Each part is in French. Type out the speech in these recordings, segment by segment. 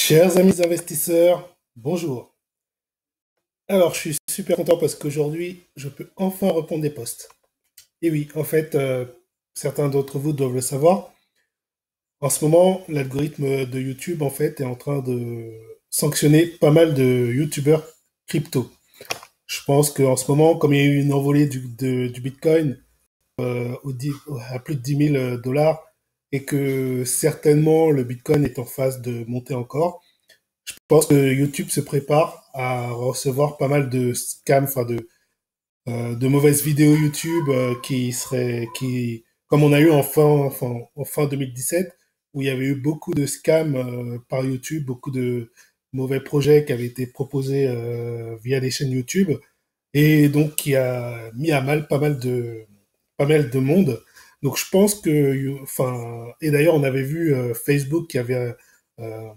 Chers amis investisseurs, bonjour. Alors, je suis super content parce qu'aujourd'hui, je peux enfin répondre des posts. Et oui, en fait, certains d'entre vous doivent le savoir. En ce moment, l'algorithme de YouTube, en fait, est en train de sanctionner pas mal de YouTubeurs crypto. Je pense qu'en ce moment, comme il y a eu une envolée du Bitcoin à plus de 10 000 $ et que certainement le Bitcoin est en phase de monter encore, je pense que YouTube se prépare à recevoir pas mal de scams, enfin de mauvaises vidéos YouTube comme on a eu en fin 2017, où il y avait eu beaucoup de scams par YouTube, beaucoup de mauvais projets qui avaient été proposés via des chaînes YouTube, et donc qui a mis à mal pas mal de monde. Donc je pense que, enfin, et d'ailleurs on avait vu Facebook qui avait euh,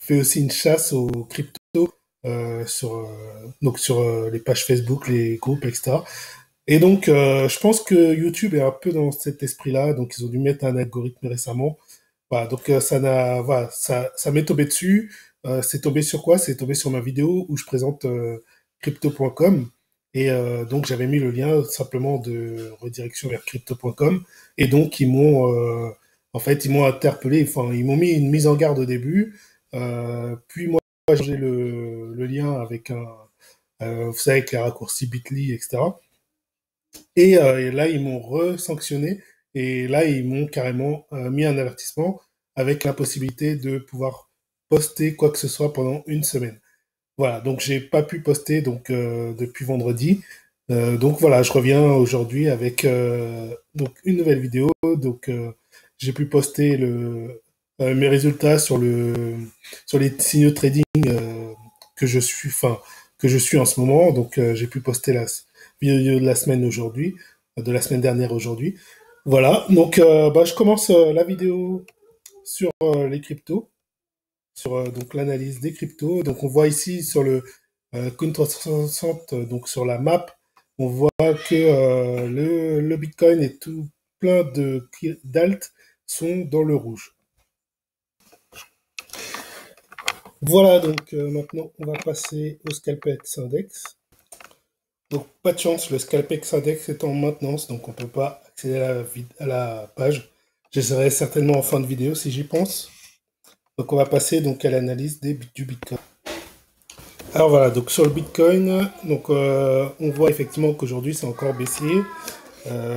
fait aussi une chasse aux cryptos sur les pages Facebook, les groupes, etc. Et donc, je pense que YouTube est un peu dans cet esprit-là. Donc, ils ont dû mettre un algorithme récemment. Voilà, donc voilà, ça m'est tombé dessus. C'est tombé sur quoi? C'est tombé sur ma vidéo où je présente crypto.com. Et donc, j'avais mis le lien simplement de redirection vers crypto.com. Et donc, en fait, ils m'ont interpellé. Enfin, ils m'ont mis une mise en garde au début. Puis moi, j'ai changé le lien avec vous savez, avec les raccourcis Bitly, etc. Et là, ils m'ont re-sanctionné. Et là, ils m'ont carrément mis un avertissement avec la possibilité de pouvoir poster quoi que ce soit pendant une semaine. Voilà, donc j'ai pas pu poster donc depuis vendredi. Donc voilà, je reviens aujourd'hui avec donc une nouvelle vidéo. Donc j'ai pu poster mes résultats sur les signaux trading que je suis, enfin que je suis en ce moment. Donc j'ai pu poster la vidéo de la semaine aujourd'hui, de la semaine dernière aujourd'hui. Voilà, donc bah, je commence la vidéo sur les cryptos, sur donc l'analyse des cryptos. Donc on voit ici sur le Coin360, donc sur la map, on voit que le Bitcoin et tout plein d'alt sont dans le rouge. Voilà, donc maintenant on va passer au Scalpex Index. Donc pas de chance, le Scalpex Index est en maintenance, donc on peut pas accéder à la page. J'essaierai certainement en fin de vidéo si j'y pense. Donc on va passer donc à l'analyse du Bitcoin. Alors voilà, donc sur le Bitcoin, donc on voit effectivement qu'aujourd'hui c'est encore baissier.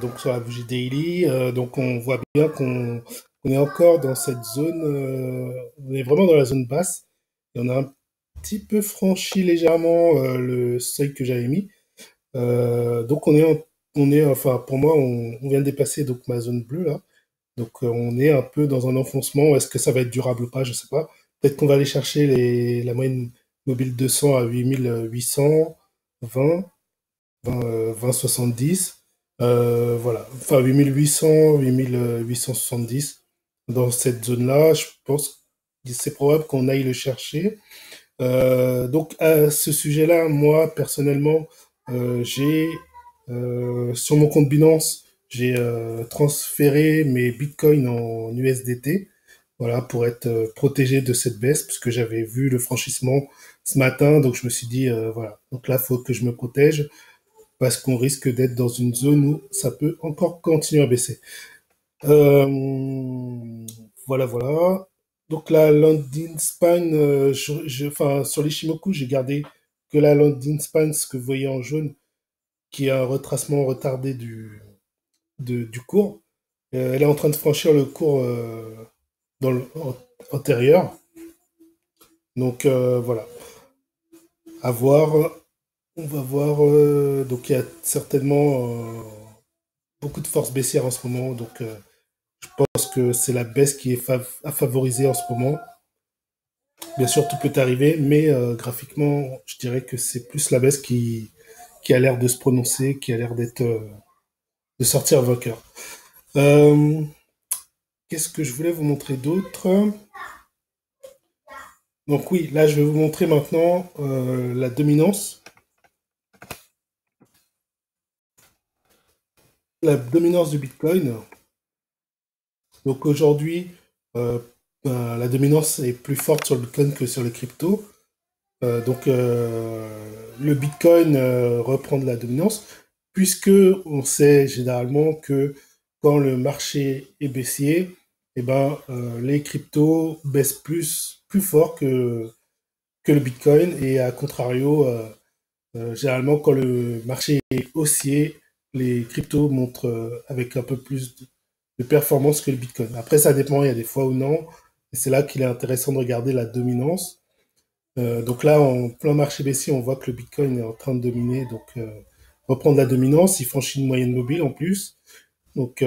Donc sur la bougie daily, donc on voit bien qu'on est encore dans cette zone, on est vraiment dans la zone basse. Et on a un petit peu franchi légèrement le seuil que j'avais mis. Donc enfin pour moi on vient de dépasser donc ma zone bleue là. Donc on est un peu dans un enfoncement. Est-ce que ça va être durable ou pas? Je sais pas. Peut-être qu'on va aller chercher la moyenne mobile 200 à 8820, 2070. Voilà. Enfin 8800, 8870. Dans cette zone-là, je pense que c'est probable qu'on aille le chercher. Donc à ce sujet-là, moi personnellement, j'ai sur mon compte Binance, j'ai transféré mes bitcoins en USDT, voilà, pour être protégé de cette baisse, puisque j'avais vu le franchissement ce matin, donc je me suis dit, voilà, donc là, faut que je me protège, parce qu'on risque d'être dans une zone où ça peut encore continuer à baisser. Voilà, voilà. Donc la landing span, enfin, sur les Shimoku, j'ai gardé que la landing span, ce que vous voyez en jaune, qui est un retracement retardé du cours. Elle est en train de franchir le cours dans antérieur. Donc voilà, à voir. On va voir. Donc il y a certainement beaucoup de force baissière en ce moment. Donc je pense que c'est la baisse qui est à favoriser en ce moment. Bien sûr, tout peut arriver, mais graphiquement, je dirais que c'est plus la baisse qui a l'air de se prononcer, qui a l'air de sortir vainqueur. Euh, Qu'est-ce que je voulais vous montrer d'autre? Donc oui, là je vais vous montrer maintenant la dominance. La dominance du Bitcoin. Donc aujourd'hui, la dominance est plus forte sur le Bitcoin que sur les cryptos. Donc, le Bitcoin reprend de la dominance, puisque on sait généralement que quand le marché est baissier, eh ben, les cryptos baissent plus fort que le Bitcoin, et à contrario, généralement, quand le marché est haussier, les cryptos montrent avec un peu plus de performance que le Bitcoin. Après, ça dépend, il y a des fois où non, et c'est là qu'il est intéressant de regarder la dominance. Donc là, en plein marché baissier, on voit que le Bitcoin est en train de dominer, donc reprendre la dominance. Il franchit une moyenne mobile en plus. Donc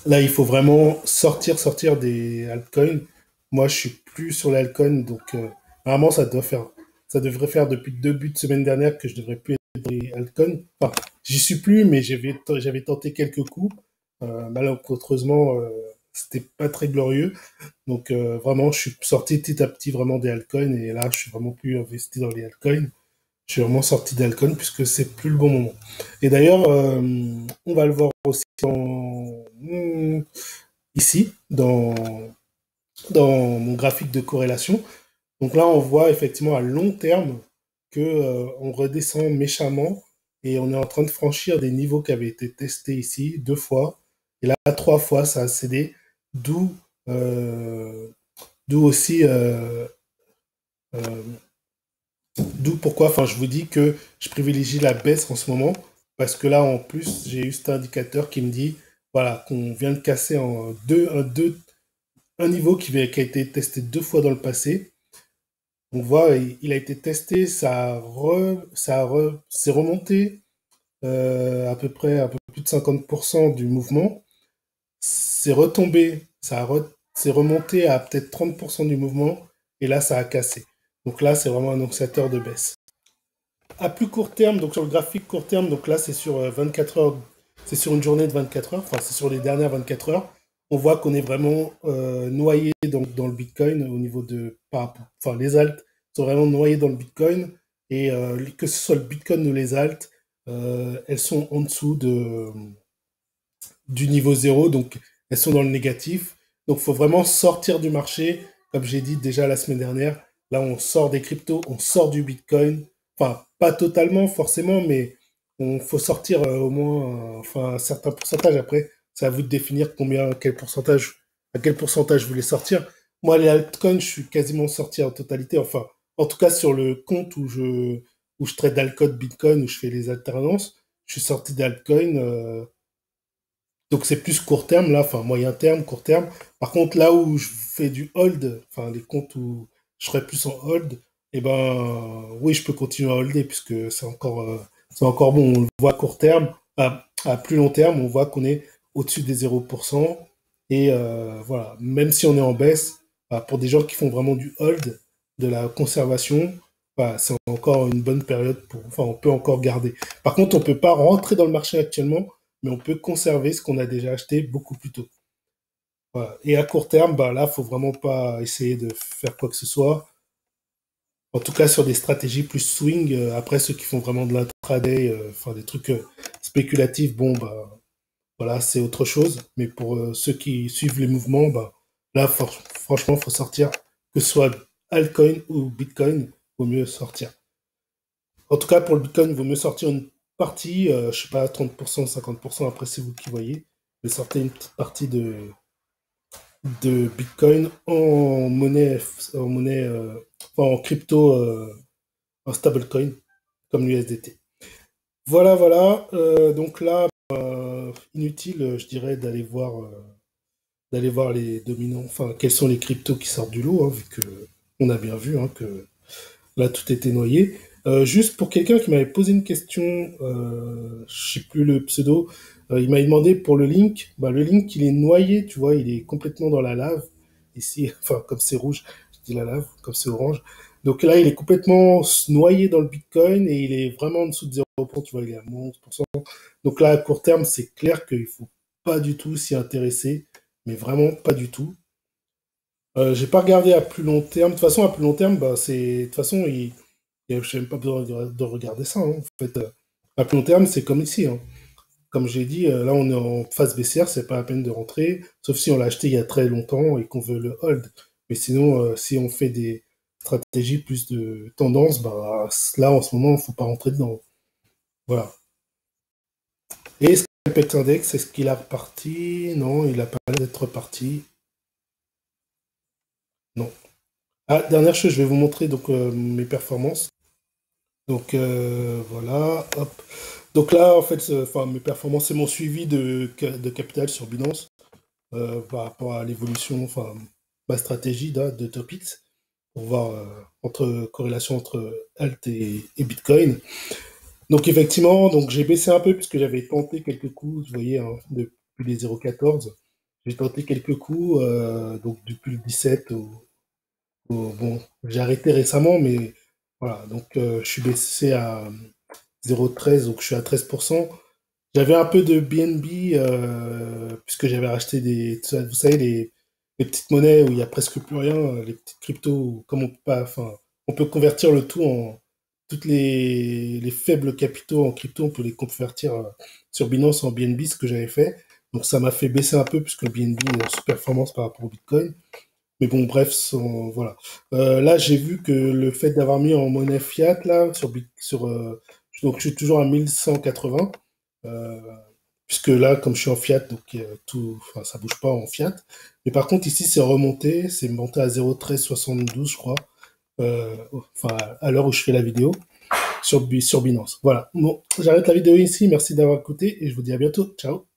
là, il faut vraiment sortir des altcoins. Moi, je suis plus sur les altcoins, donc normalement, ça devrait faire depuis le début de semaine dernière que je devrais plus être dans les altcoins. Enfin, j'y suis plus, mais j'avais tenté quelques coups. Malheureusement, c'était pas très glorieux. Donc vraiment, je suis sorti petit à petit vraiment des altcoins, et là, je suis vraiment plus investi dans les altcoins. Je suis vraiment sorti des altcoins puisque c'est plus le bon moment. Et d'ailleurs, on va le voir aussi ici, dans mon graphique de corrélation. Donc là, on voit effectivement à long terme que on redescend méchamment, et on est en train de franchir des niveaux qui avaient été testés ici 2 fois. Et là, 3 fois, ça a cédé, d'où euh, d'où aussi euh, d'où pourquoi, enfin, je vous dis que je privilégie la baisse en ce moment, parce que là, en plus, j'ai eu cet indicateur qui me dit, voilà, qu'on vient de casser un niveau qui a été testé 2 fois dans le passé. On voit, il a été testé, c'est remonté à peu près un peu plus de 50% du mouvement. C'est retombé, c'est remonté à peut-être 30% du mouvement, et là, ça a cassé. Donc là, c'est vraiment un annonciateur de baisse. À plus court terme, donc sur le graphique court terme, donc là c'est sur 24 heures, c'est sur une journée de 24 heures, enfin c'est sur les dernières 24 heures, on voit qu'on est vraiment noyé dans le Bitcoin au niveau enfin les alts sont vraiment noyés dans le Bitcoin, et que ce soit le Bitcoin ou les alts, elles sont en dessous du niveau zéro, donc elles sont dans le négatif. Donc il faut vraiment sortir du marché, comme j'ai dit déjà la semaine dernière. Là, on sort des cryptos, on sort du Bitcoin. Enfin, pas totalement forcément, mais on faut sortir au moins enfin, un certain pourcentage. Après, c'est à vous de définir à quel pourcentage vous voulez sortir. Moi, les altcoins, je suis quasiment sorti en totalité. Enfin, en tout cas, sur le compte où je trade altcoin Bitcoin, où je fais les alternances, je suis sorti d'altcoin. Donc c'est plus court terme là, enfin moyen terme, court terme. Par contre, là où je fais du hold, enfin les comptes où je serais plus en hold, eh ben oui, je peux continuer à holder puisque c'est encore bon. On le voit à court terme, à plus long terme, on voit qu'on est au-dessus des 0%. Et voilà, même si on est en baisse, pour des gens qui font vraiment du hold, de la conservation, c'est encore une bonne période enfin, on peut encore garder. Par contre, on peut pas rentrer dans le marché actuellement, mais on peut conserver ce qu'on a déjà acheté beaucoup plus tôt. Voilà. Et à court terme, là, faut vraiment pas essayer de faire quoi que ce soit. En tout cas, sur des stratégies plus swing. Après, ceux qui font vraiment de l'intraday, enfin des trucs spéculatifs, bon, voilà, c'est autre chose. Mais pour ceux qui suivent les mouvements, là, franchement, faut sortir. Que ce soit altcoin ou Bitcoin, vaut mieux sortir. En tout cas, pour le Bitcoin, il vaut mieux sortir une partie, je sais pas, 30%, 50%, après c'est vous qui voyez. Mais sortez une petite partie de Bitcoin enfin, en crypto, en stablecoin, comme l'USDT. Voilà, voilà. Donc là, inutile, je dirais, d'aller voir les dominants, enfin, quels sont les cryptos qui sortent du lot, hein, vu que on a bien vu que là, tout était noyé. Juste pour quelqu'un qui m'avait posé une question, je sais plus le pseudo, il m'avait demandé pour le link. Le link, il est noyé, tu vois, il est complètement dans la lave. Ici, enfin, comme c'est rouge, je dis la lave, comme c'est orange. Donc là, il est complètement noyé dans le Bitcoin, et il est vraiment en dessous de 0%, tu vois, il est à moins 11%. Donc là, à court terme, c'est clair qu'il faut pas du tout s'y intéresser, mais vraiment pas du tout. J'ai pas regardé à plus long terme. De toute façon, à plus long terme, de toute façon, je n'ai même pas besoin de regarder ça, hein. En fait, à plus long terme, c'est comme ici, hein. comme j'ai dit, là, on est en phase baissière, c'est pas la peine de rentrer, sauf si on l'a acheté il y a très longtemps et qu'on veut le hold. Mais sinon, si on fait des stratégies plus de tendance, bah, là, en ce moment, il faut pas rentrer dedans. Voilà. Et est-ce que le Pex Index, est-ce qu'il a reparti? Non, il a pas l'air d'être reparti. Non. Ah, dernière chose, je vais vous montrer donc mes performances. Donc voilà, hop. Donc là, en fait, enfin, mes performances, c'est mon suivi de capital sur Binance par rapport à l'évolution, enfin, ma stratégie de Topics pour voir corrélation entre Alt et Bitcoin. Donc effectivement, donc j'ai baissé un peu puisque j'avais tenté quelques coups, vous voyez, hein, depuis les 0,14. J'ai tenté quelques coups, donc depuis le 17 bon, j'ai arrêté récemment, mais voilà, donc je suis baissé à 0,13, donc je suis à 13%. J'avais un peu de BNB, puisque j'avais racheté vous savez, les petites monnaies où il y a presque plus rien, les petites cryptos, comme on peut pas, enfin, on peut convertir le tout en, toutes les faibles capitaux en crypto, on peut les convertir sur Binance en BNB, ce que j'avais fait. Donc ça m'a fait baisser un peu, puisque le BNB est en sous-performance par rapport au Bitcoin. Mais bon, bref, voilà. Là, j'ai vu que le fait d'avoir mis en monnaie fiat, là, donc je suis toujours à 1180, euh, puisque là, comme je suis en fiat, donc enfin, ça bouge pas en fiat. Mais par contre, ici, c'est monté à 0,1372, je crois, enfin, à l'heure où je fais la vidéo, sur Binance. Voilà. Bon, j'arrête la vidéo ici, merci d'avoir écouté, et je vous dis à bientôt. Ciao.